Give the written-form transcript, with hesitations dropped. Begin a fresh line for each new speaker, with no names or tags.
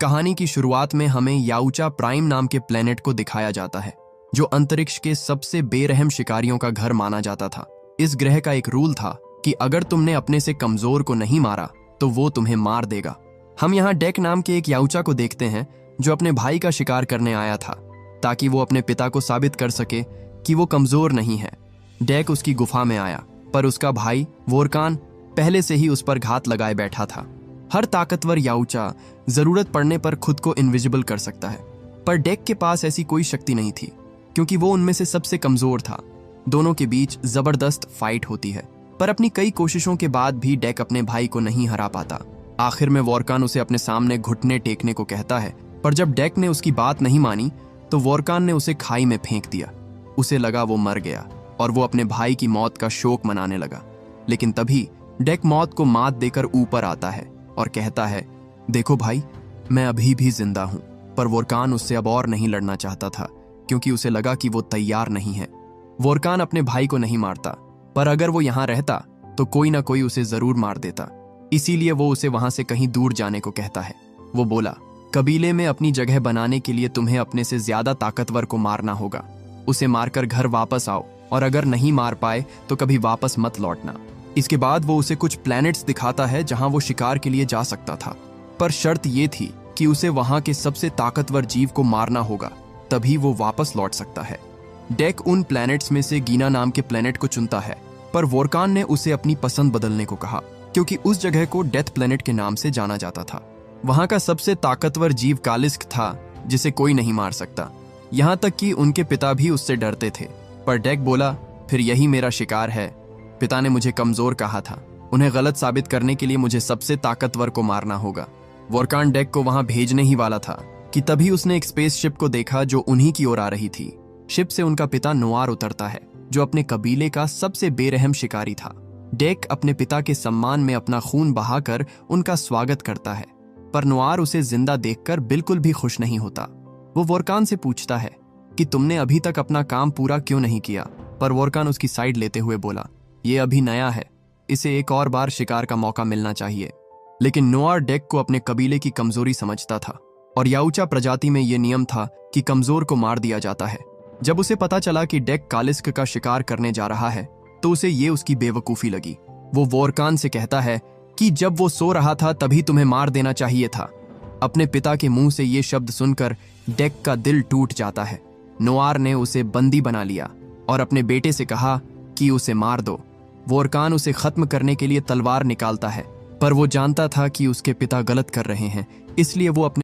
कहानी की शुरुआत में हमें याउचा प्राइम नाम के प्लेनेट को दिखाया जाता है, जो अंतरिक्ष के सबसे बेरहम शिकारियों का घर माना जाता था। इस ग्रह का एक रूल था कि अगर तुमने अपने से कमजोर को नहीं मारा तो वो तुम्हें मार देगा। हम यहाँ डेक नाम के एक याउचा को देखते हैं जो अपने भाई का शिकार करने आया था ताकि वो अपने पिता को साबित कर सके कि वो कमजोर नहीं है। डेक उसकी गुफा में आया, पर उसका भाई वोरकान पहले से ही उस पर घात लगाए बैठा था। हर ताकतवर याउचा जरूरत पड़ने पर खुद को इनविजिबल कर सकता है, पर डेक के पास ऐसी कोई शक्ति नहीं थी क्योंकि वो उनमें से सबसे कमजोर था। दोनों के बीच जबरदस्त फाइट होती है, पर अपनी कई कोशिशों के बाद भी डेक अपने भाई को नहीं हरा पाता। आखिर में वोरकान उसे अपने सामने घुटने टेकने को कहता है, पर जब डेक ने उसकी बात नहीं मानी तो वोरकान ने उसे खाई में फेंक दिया। उसे लगा वो मर गया और वो अपने भाई की मौत का शोक मनाने लगा। लेकिन तभी डेक मौत को मात देकर ऊपर आता है और कहता है, देखो भाई, मैं अभी भी जिंदा हूं। पर वोरकान उससे अब और नहीं लड़ना चाहता था क्योंकि उसे लगा कि वो तैयार नहीं है। वोरकान अपने भाई को नहीं मारता, पर अगर वो यहां रहता तो कोई ना कोई उसे जरूर मार देता। इसीलिए वो उसे वहां से कहीं दूर जाने को कहता है। वो बोला, कबीले में अपनी जगह बनाने के लिए तुम्हें अपने से ज्यादा ताकतवर को मारना होगा। उसे मारकर घर वापस आओ, और अगर नहीं मार पाए तो कभी वापस मत लौटना। इसके बाद वो उसे कुछ प्लैनेट्स दिखाता है जहां वो शिकार के लिए जा सकता था, पर शर्त ये थी कि उसे वहां के सबसे ताकतवर जीव को मारना होगा, तभी वो वापस लौट सकता है। डेक उन प्लैनेट्स में से गीना नाम के प्लैनेट को चुनता है, पर वोरकान ने उसे अपनी पसंद बदलने को कहा क्योंकि उस जगह को डेथ प्लैनेट के नाम से जाना जाता था। वहां का सबसे ताकतवर जीव कालिस्क था जिसे कोई नहीं मार सकता, यहां तक कि उनके पिता भी उससे डरते थे। पर डेक बोला, फिर यही मेरा शिकार है। पिता ने मुझे कमजोर कहा था, उन्हें गलत साबित करने के लिए मुझे सबसे ताकतवर को मारना होगा। वोरकान डेक को वहां भेजने ही वाला था कि तभी उसने एक स्पेसशिप को देखा जो उन्हीं की ओर आ रही थी। शिप से उनका पिता नोआर उतरता है, जो अपने कबीले का सबसे बेरहम शिकारी था। डेक अपने पिता के सम्मान में अपना खून बहाकर उनका स्वागत करता है, पर नोआर उसे जिंदा देखकर बिल्कुल भी खुश नहीं होता। वो वोरकान से पूछता है कि तुमने अभी तक अपना काम पूरा क्यों नहीं किया, पर वोरकान उसकी साइड लेते हुए बोला, ये अभी नया है, इसे एक और बार शिकार का मौका मिलना चाहिए। लेकिन नोआर डेक को अपने कबीले की कमजोरी समझता था, और याउचा प्रजाति में यह नियम था कि कमजोर को मार दिया जाता है। जब उसे पता चला कि डेक कालिस्क का शिकार करने जा रहा है तो उसे ये उसकी बेवकूफी लगी। वो वोरकान से कहता है कि जब वो सो रहा था तभी तुम्हें मार देना चाहिए था। अपने पिता के मुंह से ये शब्द सुनकर डेक का दिल टूट जाता है। नोआर ने उसे बंदी बना लिया और अपने बेटे से कहा कि उसे मार दो। वोरकान उसे खत्म करने के लिए तलवार निकालता है, पर वो जानता था कि उसके पिता गलत कर रहे हैं, इसलिए वो अपने